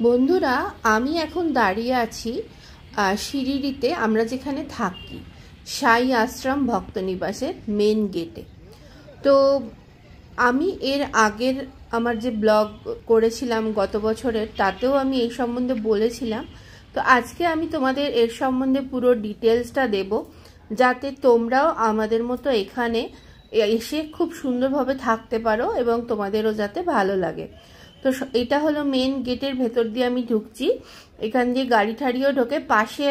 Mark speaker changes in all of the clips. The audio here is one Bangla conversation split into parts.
Speaker 1: বন্ধুরা, আমি এখন দাঁড়িয়ে আছি শিরিডিতে, আমরা যেখানে থাকি, সাই আশ্রম ভক্তনিবাসের মেন গেটে। তো আমি এর আগের আমার যে ব্লগ করেছিলাম গত বছরের, তাতেও আমি এই সম্বন্ধে বলেছিলাম। তো আজকে আমি তোমাদের এর সম্বন্ধে পুরো ডিটেলসটা দেব, যাতে তোমরাও আমাদের মতো এখানে এসে খুব সুন্দরভাবে থাকতে পারো এবং তোমাদেরও যাতে ভালো লাগে। তো এটা হলো মেন গেটের ভেতর দিয়ে আমি ঢুকছি। এখান দিয়ে গাড়ি ঠাড়িও ঢোকে, পাশে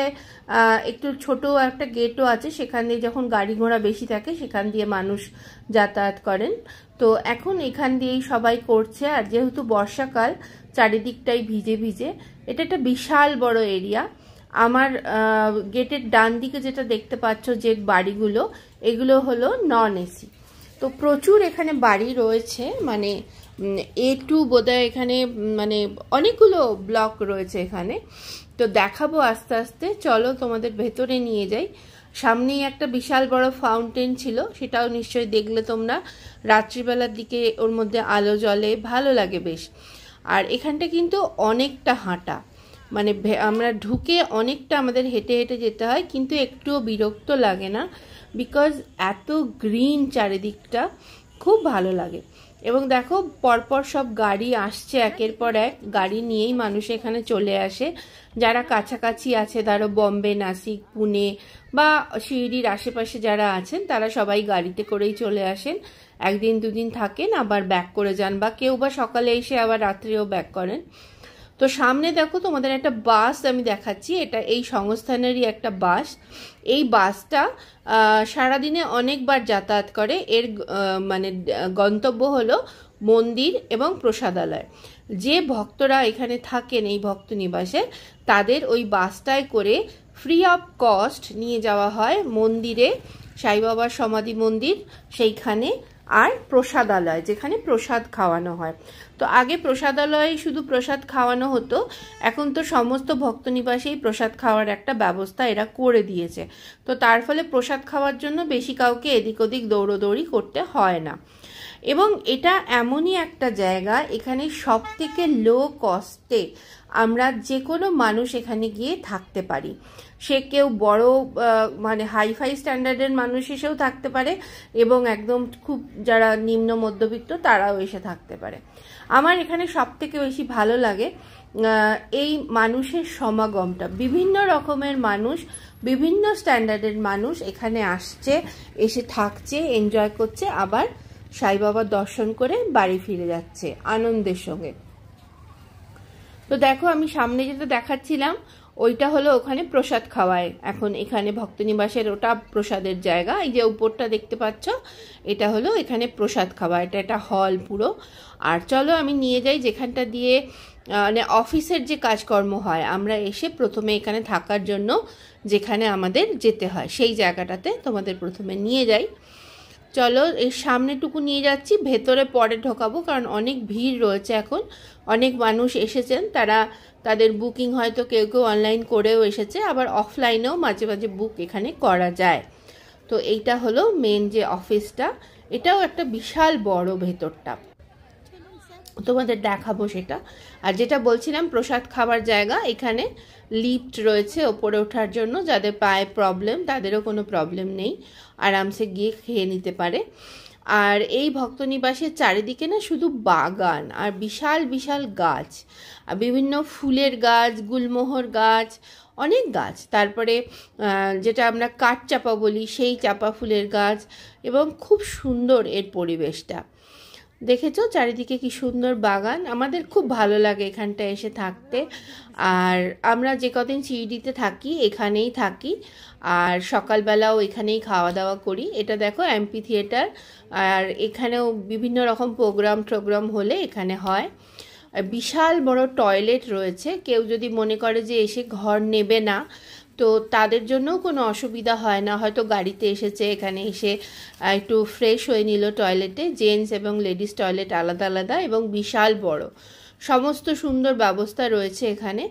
Speaker 1: একটু ছোট একটা গেটও আছে, সেখান দিয়ে যখন গাড়ি ঘোড়া বেশি থাকে সেখান দিয়ে মানুষ যাতায়াত করেন। তো এখন এখান দিয়েই সবাই করছে, আর যেহেতু বর্ষাকাল চারিদিকটাই ভিজে ভিজে, এটা একটা বিশাল বড় এরিয়া। আমার গেটের ডান দিকে যেটা দেখতে পাচ্ছ যে বাড়িগুলো, এগুলো হলো নন এসি। তো প্রচুর এখানে বাড়ি রয়েছে, মানে A2 বোধহয় এখানে, মানে অনেকগুলো ব্লক রয়েছে এখানে। তো দেখাবো আস্তে আস্তে, চলো তোমাদের ভেতরে নিয়ে যাই। সামনেই একটা বিশাল বড় ফাউন্টেন ছিল, সেটাও নিশ্চয়ই দেখলে তোমরা। রাত্রিবেলার দিকে ওর মধ্যে আলো জ্বলে, ভালো লাগে বেশ। আর এখানটা কিন্তু অনেকটা হাঁটা, মানে আমরা ঢুকে অনেকটা আমাদের হেঁটে হেঁটে যেতে হয়, কিন্তু একটুও বিরক্ত লাগে না, বিকজ এত গ্রিন চারিদিকটা, খুব ভালো লাগে। এবং দেখো পরপর সব গাড়ি আসছে, একের পর এক গাড়ি নিয়েই মানুষ এখানে চলে আসে। যারা কাছাকাছি আছে, ধরো বম্বে, নাসিক, পুনে বা শিরিডির আশেপাশে যারা আছেন, তারা সবাই গাড়িতে করেই চলে আসেন। একদিন দুদিন থাকেন, আবার ব্যাক করে যান, বা কেউ বা সকালে এসে আবার রাত্রেও ব্যাক করেন। তো সামনে দেখো তোমাদের একটা বাস আমি দেখাচ্ছি, এটা এই সংস্থানেরই একটা বাস। এই বাসটা সারাদিনে অনেকবার যাতায়াত করে। এর মানে গন্তব্য হলো মন্দির এবং প্রসাদালয়। যে ভক্তরা এখানে থাকেন এই ভক্ত নিবাসে, তাদের ওই বাসটায় করে ফ্রি অফ কস্ট নিয়ে যাওয়া হয় মন্দিরে, সাই বাবার সমাধি মন্দির সেইখানে, আর প্রসাদালয় যেখানে প্রসাদ খাওয়ানো হয়। তো আগে প্রসাদালয়ে শুধু প্রসাদ খাওয়ানো হতো, এখন তো সমস্ত ভক্তনিবাসেই প্রসাদ খাওয়ার একটা ব্যবস্থা এরা করে দিয়েছে। তো তার ফলে প্রসাদ খাওয়ার জন্য বেশি কাউকে এদিক ওদিক দৌড়োদৌড়ি করতে হয় না। এবং এটা এমনই একটা জায়গা, এখানে সব থেকে লো কস্টে আমরা যে কোনো মানুষ এখানে গিয়ে থাকতে পারি। সে কেউ বড় মানে হাইফাই স্ট্যান্ডার্ডের মানুষ এসেও থাকতে পারে, এবং একদম খুব যারা নিম্ন মধ্যবিত্ত তারাও এসে থাকতে পারে। আমার এখানে সব থেকে বেশি ভালো লাগে এই মানুষের সমাগমটা। বিভিন্ন রকমের মানুষ, বিভিন্ন স্ট্যান্ডার্ডের মানুষ এখানে আসছে, এসে থাকছে, এনজয় করছে, আবার সাই বাবার দর্শন করে বাড়ি ফিরে যাচ্ছে আনন্দের সঙ্গে। তো দেখো আমি সামনে যেটা দেখাচ্ছিলাম, ওইটা হলো ওখানে প্রসাদ খাওয়ায়। এখন এখানে ভক্তনিবাসের ওটা প্রসাদের জায়গা। এই যে উপরটা দেখতে পাচ্ছ, এটা হলো এখানে প্রসাদ খাওয়া, এটা একটা হল পুরো। আর চলো আমি নিয়ে যাই যেখানটা দিয়ে মানে অফিসের যে কাজকর্ম হয়, আমরা এসে প্রথমে এখানে থাকার জন্য যেখানে আমাদের যেতে হয় সেই জায়গাটাতে তোমাদের প্রথমে নিয়ে যাই। চলো এর সামনেটুকু নিয়ে যাচ্ছি, ভেতরে পরে ঢোকাবো, কারণ অনেক ভিড় রয়েছে এখন। অনেক মানুষ এসেছেন, তারা তাদের বুকিং হয়তো কেউ কেউ অনলাইন করেও এসেছে, আবার অফলাইনেও মাঝে মাঝে বুক এখানে করা যায়। তো এইটা হলো মেন যে অফিসটা, এটাও একটা বিশাল বড় ভেতরটা, তোমাদের দেখাবো সেটা। আর যেটা বলছিলাম প্রসাদ খাবার জায়গা, এখানে লিফট রয়েছে ওপরে ওঠার জন্য, যাদের পায়ে প্রবলেম তাদেরও কোনো প্রবলেম নেই, আরামসে গিয়ে খেয়ে নিতে পারে। আর এই ভক্তনিবাসের চারিদিকে না শুধু বাগান আর বিশাল বিশাল গাছ, আর বিভিন্ন ফুলের গাছ, গুলমোহর গাছ, অনেক গাছ। তারপরে যেটা আমরা কাঠচাপা বলি সেই চাপা ফুলের গাছ, এবং খুব সুন্দর এর পরিবেশটা। দেখেছো চারিদিকে কি সুন্দর বাগান, আমাদের খুব ভালো লাগে এখানটা এসে থাকতে। আর আমরা যে কদিন শিরিডিতে থাকি এখানেই থাকি, আর সকালবেলাও এখানেই খাওয়া দাওয়া করি। এটা দেখো এমপি থিয়েটার, আর এখানেও বিভিন্ন রকম প্রোগ্রাম হলে এখানে হয়। বিশাল বড় টয়লেট রয়েছে, কেউ যদি মনে করে যে এসে ঘর নেবে না, তো তাদের জন্যও কোনো অসুবিধা হয় না। হয়তো গাড়িতে এসেছে, এখানে এসে একটু ফ্রেশ হয়ে নিল টয়লেটে। জেন্টস এবং লেডিস টয়লেট আলাদা আলাদা, এবং বিশাল বড়, সমস্ত সুন্দর ব্যবস্থা রয়েছে এখানে।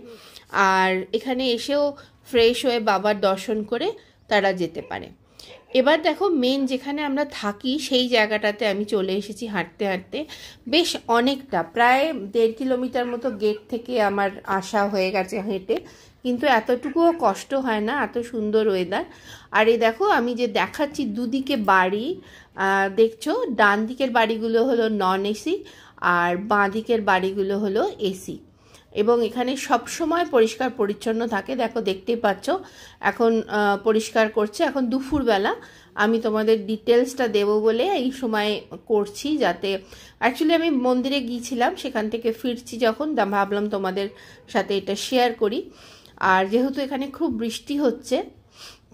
Speaker 1: আর এখানে এসেও ফ্রেশ হয়ে বাবার দর্শন করে তারা যেতে পারে। এবার দেখো মেন যেখানে আমরা থাকি সেই জায়গাটাতে আমি চলে এসেছি হাঁটতে হাঁটতে। বেশ অনেকটা, প্রায় 1.5 কিলোমিটার মতো গেট থেকে আমার আসা হয়ে গেছে হেঁটে, কিন্তু এতটুকুও কষ্ট হয় না, এত সুন্দর ওয়েদার। আর এই দেখো আমি যে দেখাচ্ছি দুদিকে বাড়ি, দেখছো ডান দিকের বাড়িগুলো হলো নন এসি আর বাঁ দিকের বাড়িগুলো হলো এসি, এবং এখানে সব সময় পরিষ্কার পরিচ্ছন্ন থাকে। দেখো দেখতেই পাচ্ছ এখন পরিষ্কার করছে, এখন দুপুরবেলা। আমি তোমাদের ডিটেলসটা দেবো বলে এই সময় করছি, যাতে অ্যাকচুয়ালি আমি মন্দিরে গিয়েছিলাম, সেখান থেকে ফিরছি যখন ভাবলাম তোমাদের সাথে এটা শেয়ার করি। আর যেহেতু এখানে খুব বৃষ্টি হচ্ছে,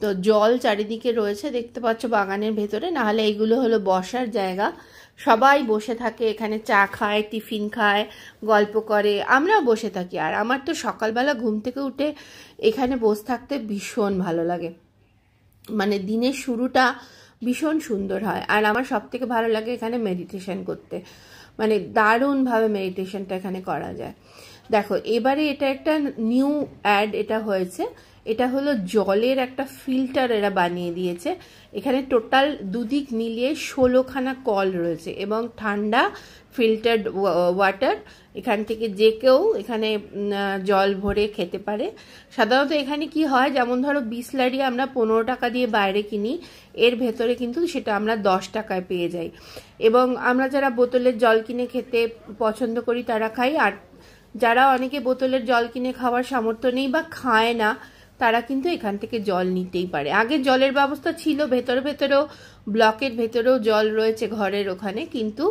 Speaker 1: তো জল চারিদিকে রয়েছে দেখতে পাচ্ছ বাগানের ভেতরে, নাহলে এইগুলো হলো বসার জায়গা। সবাই বসে থাকে এখানে, চা খায়, টিফিন খায়, গল্প করে, আমরাও বসে থাকি। আর আমার তো সকালবেলা ঘুম থেকে উঠে এখানে বসে থাকতে ভীষণ ভালো লাগে, মানে দিনের শুরুটা ভীষণ সুন্দর হয়। আর আমার সব থেকে ভালো লাগে এখানে মেডিটেশন করতে, মানে দারুণভাবে মেডিটেশনটা এখানে করা যায়। দেখো এবারে এটা একটা নিউ অ্যাড এটা হয়েছে, এটা হলো জলের একটা ফিল্টার এরা বানিয়ে দিয়েছে। এখানে টোটাল দুদিক মিলিয়ে 16খানা কল রয়েছে এবং ঠান্ডা ফিল্টার্ড ওয়াটার। এখান থেকে যে কেউ এখানে জল ভরে খেতে পারে। সাধারণত এখানে কি হয়, যেমন ধরো বিসলারি আমরা 15 টাকা দিয়ে বাইরে কিনি, এর ভেতরে কিন্তু সেটা আমরা 10 টাকায় পেয়ে যাই। এবং আমরা যারা বোতলের জল কিনে খেতে পছন্দ করি তারা খাই, আর যারা অনেকে বোতলের জল কিনে খাওয়ার সামর্থ্য নেই বা খায় না, তারা কিন্তু এখান থেকে জল নিতেই পারে। আগে জলের ব্যবস্থা ছিল, ভেতরেও ব্লকের ভেতরেও জল রয়েছে ঘরের ওখানে, কিন্তু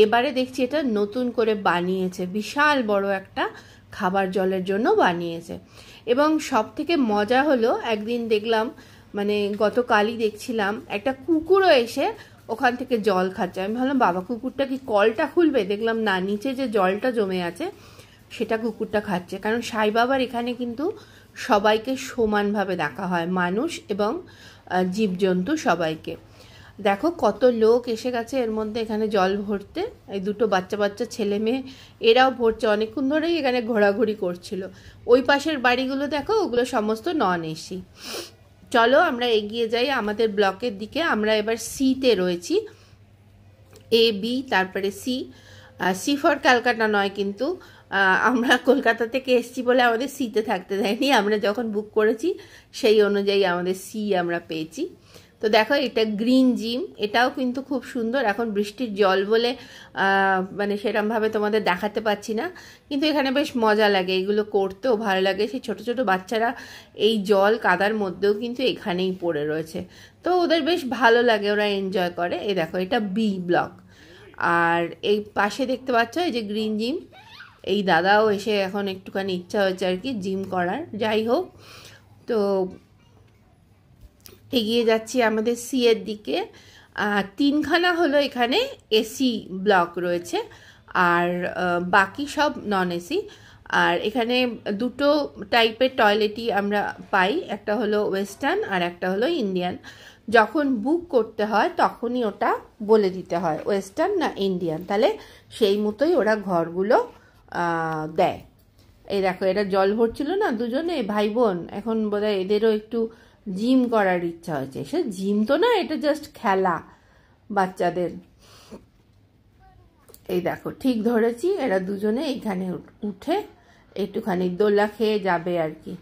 Speaker 1: এবারে দেখছি এটা নতুন করে বানিয়েছে, বিশাল বড় একটা খাবার জলের জন্য বানিয়েছে। এবং সব থেকে মজা হলো একদিন দেখলাম, মানে গতকালই দেখছিলাম একটা কুকুরও এসে ওখান থেকে জল খাচ্ছে। আমি ভাবলাম বাবা কুকুরটা কি কলটা খুলবে, দেখলাম না, নিচে যে জলটা জমে আছে সেটা কুকুরটা খাচ্ছে। কারণ সাই বাবার এখানে কিন্তু সবাইকে সমানভাবে দেখা হয়, মানুষ এবং জীবজন্তু সবাইকে। দেখো কত লোক এসে গেছে এর মধ্যে এখানে জল ভরতে, এই দুটো বাচ্চা ছেলে মেয়ে এরাও ভরছে, অনেকক্ষণ ধরেই এখানে ঘোরাঘুরি করছিল। ওই পাশের বাড়িগুলো দেখো, ওগুলো সমস্ত নন এসি। চলো আমরা এগিয়ে যাই আমাদের ব্লকের দিকে। আমরা এবার সিতে রয়েছি, এ বি তারপরে সি। সি ফর ক্যালকাটা নয়, কিন্তু আমরা কলকাতা থেকে এসেছি বলে আমাদের সিতে থাকতে দেয়নি, আমরা যখন বুক করেছি সেই অনুযায়ী আমাদের সি আমরা পেয়েছি। তো দেখো এটা গ্রিন জিম, এটাও কিন্তু খুব সুন্দর। এখন বৃষ্টির জল বলে মানে সেরকমভাবে তোমাদের দেখাতে পাচ্ছি না, কিন্তু এখানে বেশ মজা লাগে, এগুলো করতেও ভালো লাগে। সেই ছোট ছোট বাচ্চারা এই জল কাদার মধ্যেও কিন্তু এখানেই পড়ে রয়েছে, তো ওদের বেশ ভালো লাগে, ওরা এনজয় করে। এই দেখো এটা বি ব্লক। আর এই পাশে দেখতে পাচ্ছ এই যে গ্রিন জিম, এই দাদাও এসে এখন একটুখানি ইচ্ছা হয়েছে আর কি জিম করার। যাই হোক, তো এগিয়ে যাচ্ছি আমাদের সি এর দিকে। 3খানা হলো এখানে এসি ব্লক রয়েছে, আর বাকি সব নন এসি। আর এখানে দুটো টাইপের টয়লেটই আমরা পাই, একটা হলো ওয়েস্টার্ন আর একটা হলো ইন্ডিয়ান। যখন বুক করতে হয় তখনই ওটা বলে দিতে হয় ওয়েস্টার্ন না ইন্ডিয়ান, তাহলে সেই মতোই ওরা ঘরগুলো দেয়। এই দেখো এরা জল ভরছিল না দুজনে ভাই বোন, এখন বোধহয় এদেরও একটু জিম করার ইচ্ছা হয়েছে। সে জিম তো না, এটা জাস্ট খেলা বাচ্চাদের। এই দেখো ঠিক ধরেছি, এরা দুজনে এইখানে উঠে একটুখানি দোলা খেয়ে যাবে আর কি।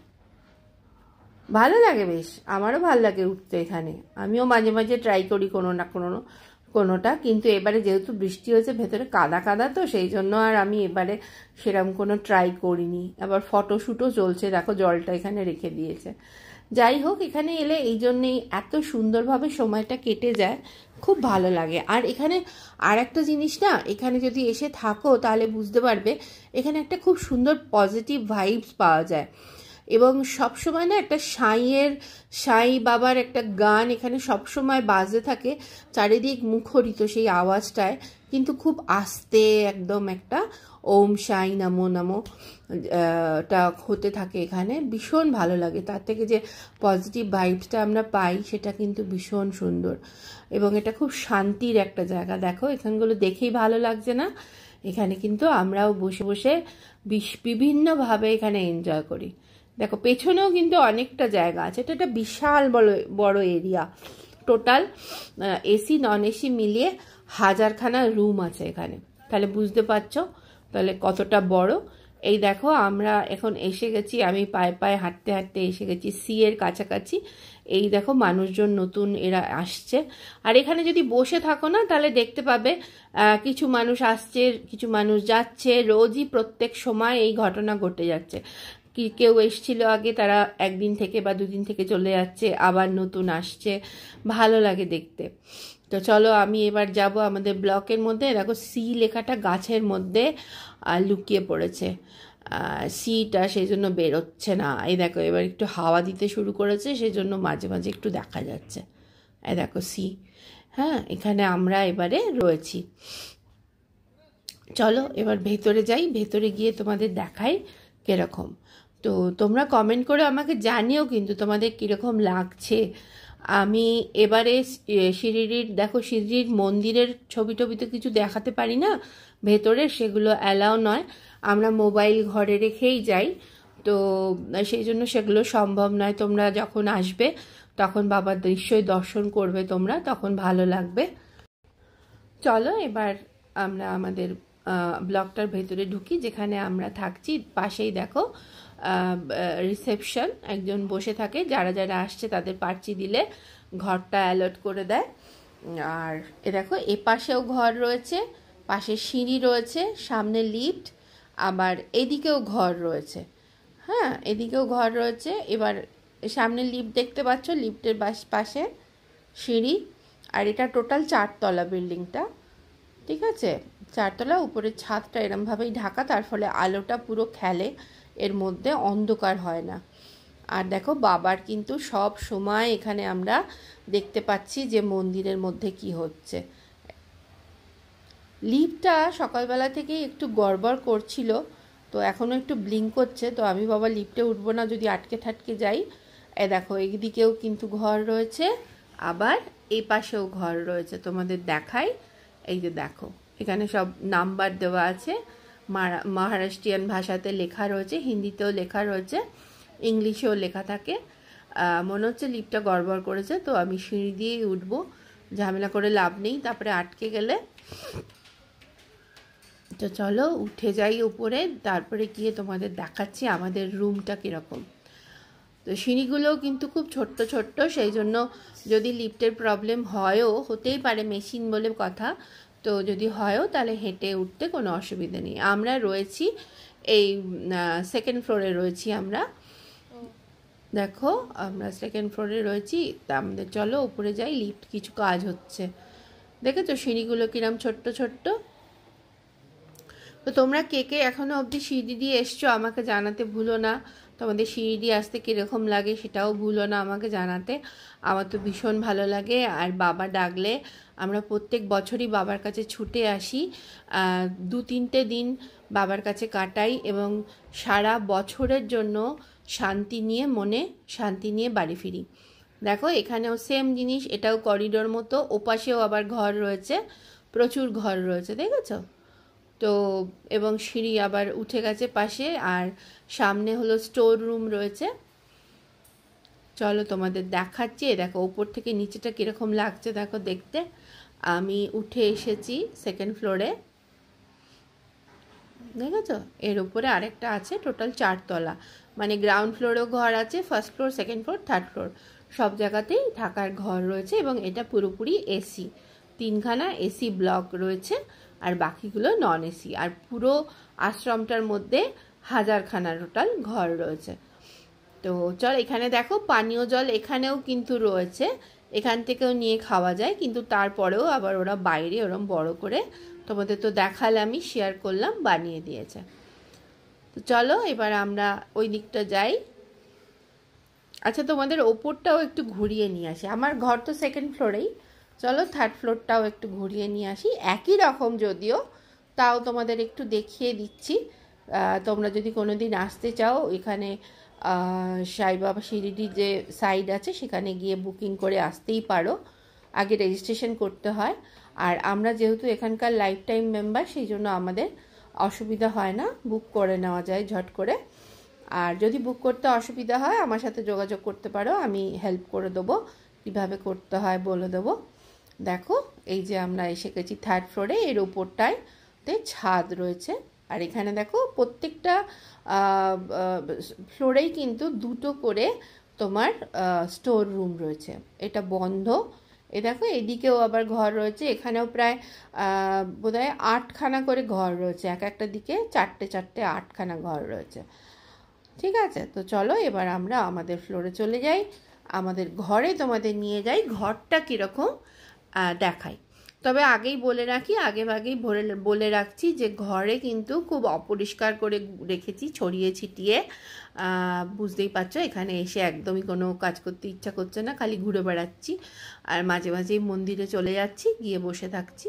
Speaker 1: ভালো লাগে বেশ, আমারও ভালো লাগে উঠতে এখানে, আমিও মাঝে মাঝে ট্রাই করি কোনো না কোনোটা। কিন্তু এবারে যেহেতু বৃষ্টি হয়েছে ভেতরে কাদা কাদা, তো সেই জন্য আর আমি এবারে সেরকম কোনো ট্রাই করিনি। আবার ফটোশ্যুটও চলছে, দেখো জলটা এখানে রেখে দিয়েছে। যাই হোক, এখানে এলে এই জন্যেই এত সুন্দরভাবে সময়টা কেটে যায়, খুব ভালো লাগে। আর এখানে আর একটা জিনিস না, এখানে যদি এসে থাকো তাহলে বুঝতে পারবে, এখানে একটা খুব সুন্দর পজিটিভ ভাইবস পাওয়া যায়। এবং সবসময় না একটা সাই বাবার একটা গান এখানে সবসময় বাজতে থাকে, চারিদিক মুখরিত সেই আওয়াজটায়, কিন্তু খুব আস্তে একদম একটা ওম সাই নমো নমো টা হতে থাকে এখানে, ভীষণ ভালো লাগে। তার থেকে যে পজিটিভ ভাইবসটা আমরা পাই সেটা কিন্তু ভীষণ সুন্দর, এবং এটা খুব শান্তির একটা জায়গা। দেখো এখানগুলো দেখেই ভালো লাগছে না, এখানে কিন্তু আমরাও বসে বসে বিভিন্নভাবে এখানে এনজয় করি। দেখো পেছনেও কিন্তু অনেকটা জায়গা আছে, এটা একটা বিশাল বড় area, total AC non AC মিলিয়ে 1000খানা রুম আছে এখানে। তাহলে বুঝতে পারছো তাহলে কতটা বড়। এই দেখো আমরা এখন এসে গেছি, আমি পায়ে পায়ে হাঁটতে হাঁটতে এসে গেছি সি এর কাছাকাছি। এই দেখো মানুষজন নতুন এরা আসছে। আর এখানে যদি বসে থাকো না তাহলে দেখতে পাবে কিছু মানুষ আসছে, কিছু মানুষ যাচ্ছে। রোজই প্রত্যেক সময় এই ঘটনা ঘটে যাচ্ছে। কি কেউ এসছিল আগে, তারা একদিন থেকে বা দুদিন থেকে চলে যাচ্ছে, আবার নতুন আসছে, ভালো লাগে দেখতে। তো চলো আমি এবার যাব আমাদের ব্লকের মধ্যে। দেখো সি লেখাটা গাছের মধ্যে লুকিয়ে পড়েছে, সিটা সেই জন্য বেরোচ্ছে না। এই দেখো এবার একটু হাওয়া দিতে শুরু করেছে, সেই জন্য মাঝে মাঝে একটু দেখা যাচ্ছে। এই দেখো সি, হ্যাঁ এখানে আমরা এবারে রয়েছি। চলো এবার ভেতরে যাই, ভেতরে গিয়ে তোমাদের দেখাই কিরকম। তো তোমরা কমেন্ট করে আমাকে জানিও কিন্তু তোমাদের কীরকম লাগছে। আমি এবারে শিরিডির দেখো, শিরিডির মন্দিরের ছবি টবি তো কিছু দেখাতে পারি না ভেতরে, সেগুলো অ্যালাউ নয়, আমরা মোবাইল ঘরে রেখেই যাই, তো সেই জন্য সেগুলো সম্ভব নয়। তোমরা যখন আসবে তখন বাবার নিশ্চয়ই দর্শন করবে তোমরা, তখন ভালো লাগবে। চলো এবার আমরা আমাদের ব্লকটার ভেতরে ঢুকি, যেখানে আমরা থাকছি। পাশেই দেখো রিসেপশন, একজন বসে থাকে, যারা যারা আসছে তাদের পার্চি দিলে ঘরটা অ্যালট করে দেয়। আর এ দেখো এ পাশেও ঘর রয়েছে, পাশে সিঁড়ি রয়েছে, সামনে লিফট, আবার এদিকেও ঘর রয়েছে। হ্যাঁ এদিকেও ঘর রয়েছে। এবার সামনে লিফট দেখতে পাচ্ছ, লিফটের পাশে সিঁড়ি। আর এটা টোটাল 4 তলা বিল্ডিংটা, ঠিক আছে, 4 তলা। উপরের ছাদটা এরমভাবেই ঢাকা, তার ফলে আলোটা পুরো খেলে, এর মধ্যে অন্ধকার হয় না। আর দেখো বাবার কিন্তু সব সময় এখানে আমরা দেখতে পাচ্ছি যে মন্দিরের মধ্যে কি হচ্ছে। লিফটটা সকালবেলা থেকেই একটু গড়বড় করছিল, তো এখনও একটু ব্লিঙ্ক করছে। তো আমি বাবা লিফটে উঠবো না, যদি আটকে ঠাটকে যাই। দেখো এইদিকেও কিন্তু ঘর রয়েছে, আবার এই পাশেও ঘর রয়েছে, তোমাদের দেখাই। এই যে দেখো এখানে সব নাম্বার দেওয়া আছে, মহারাষ্ট্রিয়ান ভাষাতে লেখা রয়েছে, হিন্দিতেও লেখা রয়েছে, ইংলিশেও লেখা থাকে। মনে হচ্ছে লিফটটা গড়বড় করেছে, তো আমি সিঁড়ি দিয়েই উঠবো, ঝামেলা করে লাভ নেই, তারপরে আটকে গেলে। তো চলো উঠে যাই উপরে, তারপরে গিয়ে তোমাদের দেখাচ্ছি আমাদের রুমটা কীরকম। তো সিঁড়িগুলোও কিন্তু খুব ছোট্ট ছোট্ট, সেই জন্য যদি লিফটের প্রবলেম হয়ও, হতেই পারে, মেশিন বলে কথা, তো যদি হয়ও তাহলে হেঁটে উঠতে কোনো অসুবিধা নেই। আমরা রয়েছি এই 2nd ফ্লোরে রয়েছি আমরা, দেখো আমরা 2nd ফ্লোরে রয়েছি। তা আমাদের চলো উপরে যাই, লিফট কিছু কাজ হচ্ছে, দেখেছো সিঁড়িগুলো কিরম ছোট্ট ছোট্ট। তো তোমরা কে কে এখনও অবধি সিঁড়ি দিয়ে এসছো আমাকে জানাতে ভুলো না। তোমাদের সিঁড়ি দিয়ে আসতে কীরকম লাগে সেটাও ভুলো না আমাকে জানাতে, আমার তো ভীষণ ভালো লাগে। আর বাবা ডাকলে আমরা প্রত্যেক বছরই বাবার কাছে ছুটে আসি, 2-3টে দিন বাবার কাছে কাটাই, এবং সারা বছরের জন্য শান্তি নিয়ে, মনে শান্তি নিয়ে বাড়ি ফিরি। দেখো এখানেও সেম জিনিস, এটাও করিডোর মতো, ওপাশেও আবার ঘর রয়েছে, প্রচুর ঘর রয়েছে, দেখেছো তো। এবং সিঁড়ি আবার উঠে গেছে পাশে, আর সামনে হলো স্টোর রুম রয়েছে। চলো তোমাদের দেখাচ্ছি। দেখো উপর থেকে নিচেটা কীরকম লাগছে দেখো দেখতে। আমি উঠে এসেছি 2nd ফ্লোরে, দেখেছো, এর উপরে আরেকটা আছে, টোটাল 4 তলা, মানে গ্রাউন্ড ফ্লোরেও ঘর আছে, 1st floor, 2nd floor, 3rd floor, সব জায়গাতেই থাকার ঘর রয়েছে। এবং এটা পুরোপুরি এসি, 3খানা এসি ব্লক রয়েছে, আর বাকিগুলো নন এসি। আর পুরো আশ্রমটার মধ্যে 1000খানা টোটাল ঘর রয়েছে। তো চল এখানে দেখো পানীয় জল এখানেও কিন্তু রয়েছে, এখান থেকেও নিয়ে খাওয়া যায়, কিন্তু তারপরেও আবার ওরা বাইরে ওরম বড় করে, তোমাদের তো দেখালামই, শেয়ার করলাম, বানিয়ে দিয়েছে। তো চলো এবার আমরা ওই দিকটা যাই। আচ্ছা তোমাদের ওপরটাও একটু ঘুরিয়ে নিয়ে আসি, আমার ঘর তো 2nd ফ্লোরেই, চলো 3rd ফ্লোরটাও একটু ঘুরিয়ে নিয়ে আসি, একই রকম যদিও, তাও তোমাদের একটু দেখিয়ে দিচ্ছি। তোমরা যদি কোনো দিন আসতে চাও, এখানে সাইবাবা শিরিডির যে সাইড আছে সেখানে গিয়ে বুকিং করে আসতেই পারো, আগে রেজিস্ট্রেশন করতে হয়। আর আমরা যেহেতু এখানকার লাইফ টাইম মেম্বার, সেই জন্য আমাদের অসুবিধা হয় না, বুক করে নেওয়া যায় ঝট করে। আর যদি বুক করতে অসুবিধা হয় আমার সাথে যোগাযোগ করতে পারো, আমি হেল্প করে দেবো কিভাবে করতে হয় বলে দেবো। দেখো এই যে আমরা এসে গেছি 3rd ফ্লোরে, এর উপরটায় ছাদ রয়েছে। আর এখানে দেখো প্রত্যেকটা ফ্লোরেই কিন্তু 2টো করে তোমার স্টোর রুম রয়েছে। এটা বন্ধ। এ দেখো এদিকেও আবার ঘর রয়েছে, এখানেও প্রায় বোধহয় 8খানা করে ঘর রয়েছে, এক একটা দিকে 4টে 8খানা ঘর রয়েছে। ঠিক আছে, তো চলো এবার আমরা আমাদের ফ্লোরে চলে যাই, আমাদের ঘরে তোমাদের নিয়ে যাই, ঘরটা কীরকম দেখাই। তবে আগেই বলে রাখি, আগেই বলে রাখছি যে ঘরে কিন্তু খুব অপরিষ্কার করে রেখেছি, ছড়িয়ে ছিটিয়ে। বুঝতেই পারছো এখানে এসে একদমই কোনো কাজ করতে ইচ্ছা করছে না, খালি ঘুরে বেড়াচ্ছি আর মাঝে মাঝেই মন্দিরে চলে যাচ্ছি, গিয়ে বসে থাকছি।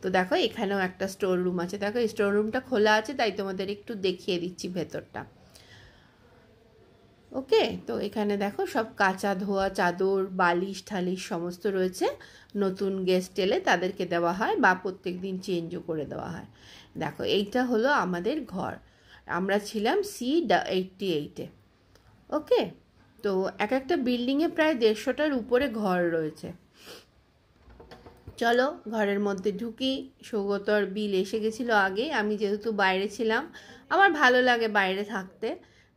Speaker 1: তো দেখো এখানেও একটা স্টোর রুম আছে, দেখো এই স্টোর রুমটা খোলা আছে, তাই তোমাদের একটু দেখিয়ে দিচ্ছি ভেতরটা। ওকে, তো এখানে দেখো সব কাঁচা ধোয়া চাদর, বালিশ ঠালিশ সমস্ত রয়েছে। নতুন গেস্ট এলে তাদেরকে দেওয়া হয় বা প্রত্যেক দিন চেঞ্জও করে দেওয়া হয়। দেখো এইটা হলো আমাদের ঘর, আমরা ছিলাম C88-এ। ওকে, তো এক একটা বিল্ডিংয়ে প্রায় 150টার উপরে ঘর রয়েছে। চলো ঘরের মধ্যে ঢুকি। সৌগতর বিল এসে গেছিলো আগে, আমি যেহেতু বাইরে ছিলাম, আমার ভালো লাগে বাইরে থাকতে।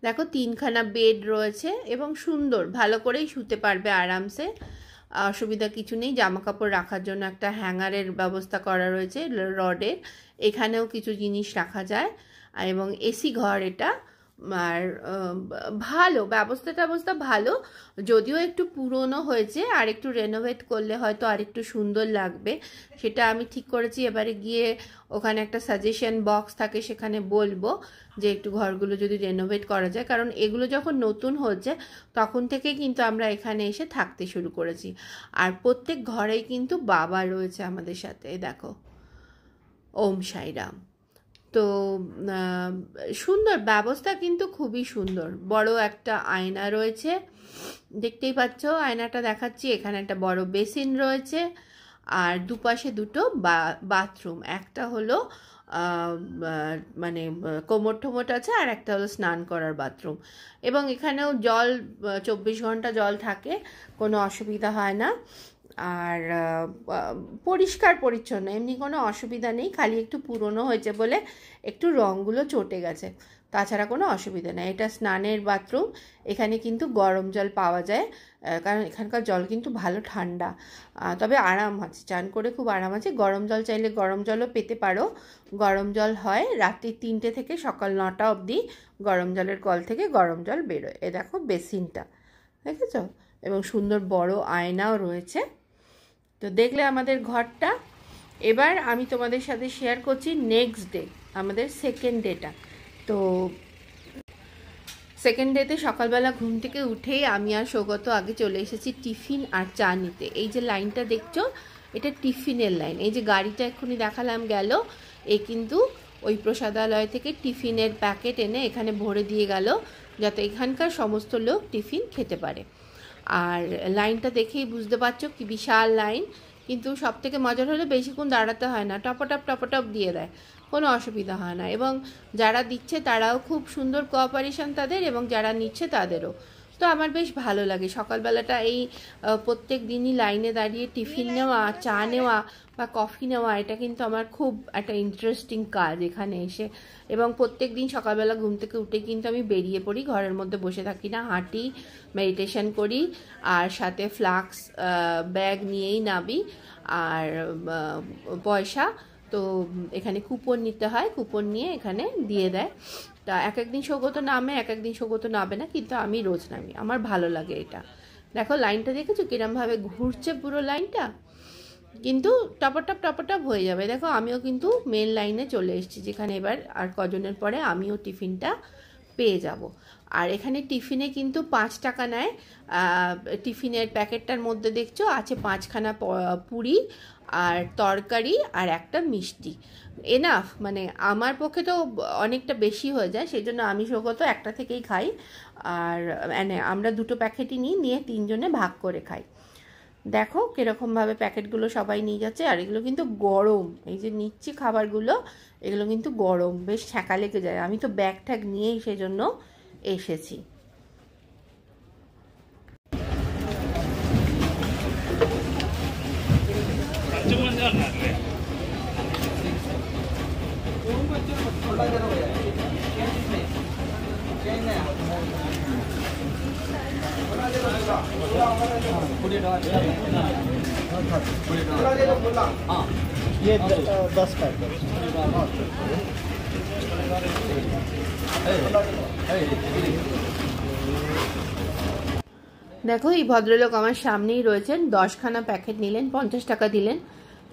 Speaker 1: দেখো 3খানা বেড রয়েছে এবং সুন্দর, ভালো করেই শুতে পারবে আরামসে, অসুবিধা কিছু নেই। জামা কাপড় রাখার জন্য একটা হ্যাঙ্গারের ব্যবস্থা করা রয়েছে রডের, এখানেও কিছু জিনিস রাখা যায়। এবং এসি ঘর এটা, আর ভালো ব্যবস্থা ভালো, যদিও একটু পুরনো হয়েছে, আর একটু রেনোভেট করলে হয়তো আর একটু সুন্দর লাগবে, সেটা আমি ঠিক করেছি। এবারে গিয়ে ওখানে একটা সাজেশন বক্স থাকে, সেখানে বলবো যে একটু ঘরগুলো যদি রেনোভেট করা যায়, কারণ এগুলো যখন নতুন হচ্ছে তখন থেকে কিন্তু আমরা এখানে এসে থাকতে শুরু করেছি। আর প্রত্যেক ঘরেই কিন্তু বাবা রয়েছে আমাদের সাথে, দেখো ওম সাইরাম। তো সুন্দর ব্যবস্থা, কিন্তু খুবই সুন্দর। বড় একটা আয়না রয়েছে, দেখতেই পাচ্ছ আয়নাটা দেখাচ্ছি। এখানে একটা বড় বেসিন রয়েছে, আর দুপাশে 2টো বাথরুম, একটা হলো মানে কোমর ঠোমট আছে, আর একটা হলো স্নান করার বাথরুম। এবং এখানেও জল 24 ঘন্টা জল থাকে, কোনো অসুবিধা হয় না। আর পরিষ্কার পরিচ্ছন্ন, এমনি কোনো অসুবিধা নেই, খালি একটু পুরনো হয়েছে বলে একটু রঙগুলো চটে গেছে, তাছাড়া কোনো অসুবিধা নেই। এটা স্নানের বাথরুম, এখানে কিন্তু গরম জল পাওয়া যায়, কারণ এখানকার জল কিন্তু ভালো ঠান্ডা, তবে আরাম আছে, চান করে খুব আরাম আছে। গরম জল চাইলে গরম জলও পেতে পারো, গরম জল হয় রাত্রি 3টে থেকে সকাল 9টা অবধি, গরম জলের কল থেকে গরম জল বেরোয়। এ দেখো বেসিনটা, দেখেছ? এবং সুন্দর বড় আয়নাও রয়েছে। তো দেখলে আমাদের ঘরটা। এবার আমি তোমাদের সাথে শেয়ার করছি নেক্সট ডে, আমাদের সেকেন্ড ডেটা। তো সেকেন্ড ডেতে সকালবেলা ঘুম থেকে উঠেই আমি আর সৌগত আগে চলে এসেছি টিফিন আর চা নিতে। এই যে লাইনটা দেখছো, এটা টিফিনের লাইন। এই যে গাড়িটা এক্ষুনি দেখালাম গেল, এ কিন্তু ওই প্রসাদালয় থেকে টিফিনের প্যাকেট এনে এখানে ভরে দিয়ে গেল, যাতে এখানকার সমস্ত লোক টিফিন খেতে পারে। আর লাইনটা দেখেই বুঝতে পারছো কি বিশাল লাইন, কিন্তু সব থেকে মজার হলো বেশিক্ষণ দাঁড়াতে হয় না, টপটপ দিয়ে দেয়, কোনো অসুবিধা হয় না। এবং যারা দিচ্ছে তারাও খুব সুন্দর কোঅপারেশন তাদের, এবং যারা নিচ্ছে তাদেরও। তো আমার বেশ ভালো লাগে সকালবেলাটা এই প্রত্যেক দিনই লাইনে দাঁড়িয়ে টিফিন নেওয়া, চা নেওয়া বা কফি নেওয়া, এটা কিন্তু আমার খুব একটা ইন্টারেস্টিং কাজ এখানে এসে। এবং প্রত্যেক দিন সকালবেলা ঘুম থেকে উঠে কিন্তু আমি বেরিয়ে পড়ি, ঘরের মধ্যে বসে থাকি না, হাঁটি, মেডিটেশন করি, আর সাথে ফ্লাক্স ব্যাগ নিয়েই নামি। আর পয়সা তো এখানে কুপন নিতে হয়, কুপন নিয়ে এখানে দিয়ে দেয়। তা এক একদিন সৌগত নামে, এক একদিন সৌগত নামে না, কিন্তু আমি রোজ নামি, আমার ভালো লাগে এটা। দেখো লাইনটা দেখেছো কিরমভাবে ঘুরছে পুরো লাইনটা, কিন্তু টপটপ হয়ে যাবে। দেখো আমিও কিন্তু মেন লাইনে চলে এসেছি, যেখানে এবার আর কজনের পরে আমিও টিফিনটা পেয়ে যাব। আর এখানে টিফিনে কিন্তু 5 টাকা নেয়। টিফিনের প্যাকেটটার মধ্যে দেখছো আছে 5খানা পুরি আর তরকারি আর একটা মিষ্টি, এনাফ। মানে আমার পক্ষে তো অনেকটা বেশি হয়ে যায়, সেই জন্য আমি সৌগত একটা থেকেই খাই। আর মানে আমরা 2টো প্যাকেটই নিয়ে 3 জনে ভাগ করে খাই। দেখো কীরকমভাবে প্যাকেটগুলো সবাই নিয়ে যাচ্ছে। আর এগুলো কিন্তু গরম, এই যে নিচ্ছি খাবারগুলো, এগুলো কিন্তু গরম, বেশ ছ্যাঁকা লেগে যায়। আমি তো ব্যাগ ট্যাগ নিয়েই সেজন্য এসেছি।
Speaker 2: ये 10 पैकेट।
Speaker 1: দেখো এই ভদ্রলোক আমার সামনেই রয়েছেন, 10খানা প্যাকেট নিলেন, 50 টাকা দিলেন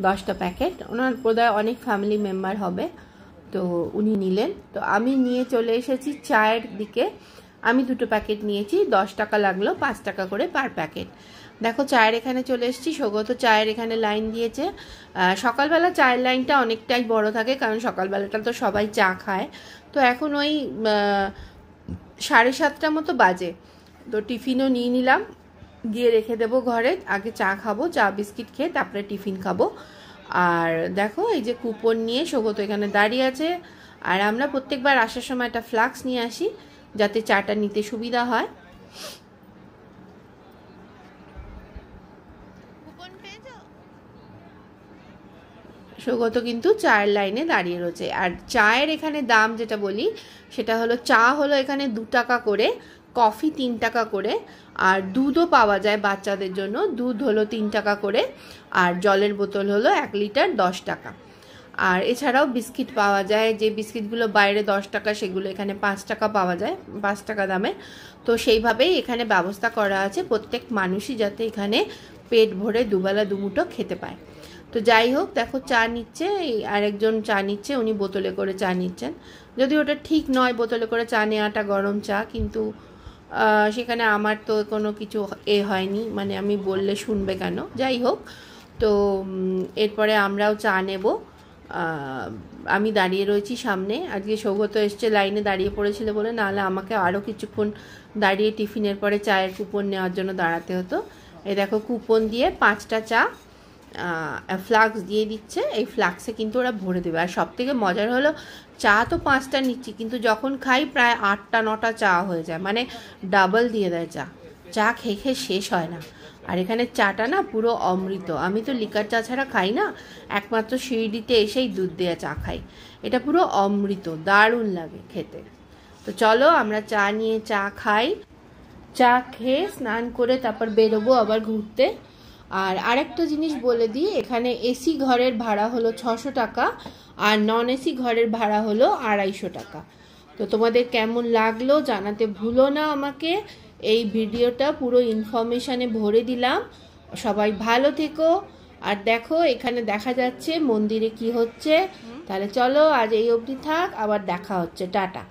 Speaker 1: 10টা প্যাকেট। ওনার বোধহয় অনেক ফ্যামিলি মেম্বার হবে, তো উনি নিলেন। তো আমি নিয়ে চলে এসেছি চায়ের দিকে। আমি 2টো প্যাকেট নিয়েছি, 10 টাকা লাগলো, 5 টাকা করে পার প্যাকেট। দেখো চায়ের এখানে চলে এসেছি, সৌগত চায়ের এখানে লাইন দিয়েছে। সকালবেলা চায়ের লাইনটা অনেকটাই বড় থাকে, কারণ সকালবেলাটা তো সবাই চা খায়। তো এখন ওই 7:30 মতো বাজে। তো টিফিনও নিয়ে নিলাম, গিয়ে রেখে দেবো ঘরে। আগে চা খাবো, চা বিস্কিট খেয়ে তারপরে টিফিন খাবো। আর দেখো এই যে কুপন নিয়ে সৌগত এখানে দাঁড়িয়ে আছে। আর আমরা প্রত্যেকবার আসার সময় একটা ফ্লাক্স নিয়ে আসি, যাতে চাটা নিতে সুবিধা হয়। সৌগত কিন্তু চায়ের লাইনে দাঁড়িয়ে রয়েছে। আর চায়ের এখানে দাম যেটা বলি সেটা হলো, চা হলো এখানে 2 টাকা করে, কফি 3 টাকা করে, আর দুধও পাওয়া যায় বাচ্চাদের জন্য, দুধ হলো 3 টাকা করে, আর জলের বোতল হলো 1 লিটার 10 টাকা। আর এছাড়াও বিস্কিট পাওয়া যায়, যে বিস্কিটগুলো বাইরে 10 টাকা সেগুলো এখানে 5 টাকা পাওয়া যায়, 5 টাকা দামে। তো সেইভাবেই এখানে ব্যবস্থা করা আছে প্রত্যেক মানুষই যাতে এখানে পেট ভরে দুবেলা দুমুঠো খেতে পায়। তো যাই হোক, দেখো চা নিচ্ছে, আরেকজন চা নিচ্ছে, উনি বোতলে করে চা নিচ্ছেন। যদি ওটা ঠিক নয় বোতলে করে চা নেওয়াটা, গরম চা, কিন্তু সেখানে আমার তো কোনো কিছু হয়নি, মানে আমি বললে শুনবে কেন। যাই হোক, তো এরপরে আমরাও চা নেব। আমি দাঁড়িয়ে রয়েছি সামনে। আজকে সৌগত এসছে, লাইনে দাঁড়িয়ে পড়েছিল বলে, নাহলে আমাকে আরও কিছুক্ষণ দাঁড়িয়ে টিফিনের পরে চায়ের কুপন নেওয়ার জন্য দাঁড়াতে হতো। এই দেখো কুপন দিয়ে 5টা চা ফ্লাক্স দিয়ে দিচ্ছে। এই ফ্লাক্সে কিন্তু ওরা ভরে দেবে। আর সব থেকে মজার হলো, চা তো 5টা নিচ্ছি, কিন্তু যখন খাই প্রায় 8টা 9টা চা হয়ে যায়, মানে ডাবল দিয়ে দেয় চা। চা খেয়ে খেয়ে শেষ হয় না। আর এখানে চাটা না পুরো অমৃত। আমি তো লিকার চা ছাড়া খাই না, একমাত্র শিরডিতে এসেই দুধ দেওয়া চা খাই। এটা পুরো অমৃত, দারুণ লাগে খেতে। তো চলো আমরা চা নিয়ে চা খাই। চা খেয়ে স্নান করে তারপর বেরোবো আবার ঘুরতে। আর আরেকটা জিনিস বলে দিই, এখানে এসি ঘরের ভাড়া হলো 600 টাকা, আর নন এসি ঘরের ভাড়া হলো 250 টাকা। তো তোমাদের কেমন লাগলো জানাতে ভুলো না আমাকে। এই ভিডিওটা পুরো ইনফরমেশানে ভরে দিলাম। সবাই ভালো থেকো। আর দেখো এখানে দেখা যাচ্ছে মন্দিরে কি হচ্ছে। তাহলে চলো আজ এই অবধি থাক, আবার দেখা হচ্ছে, টাটা।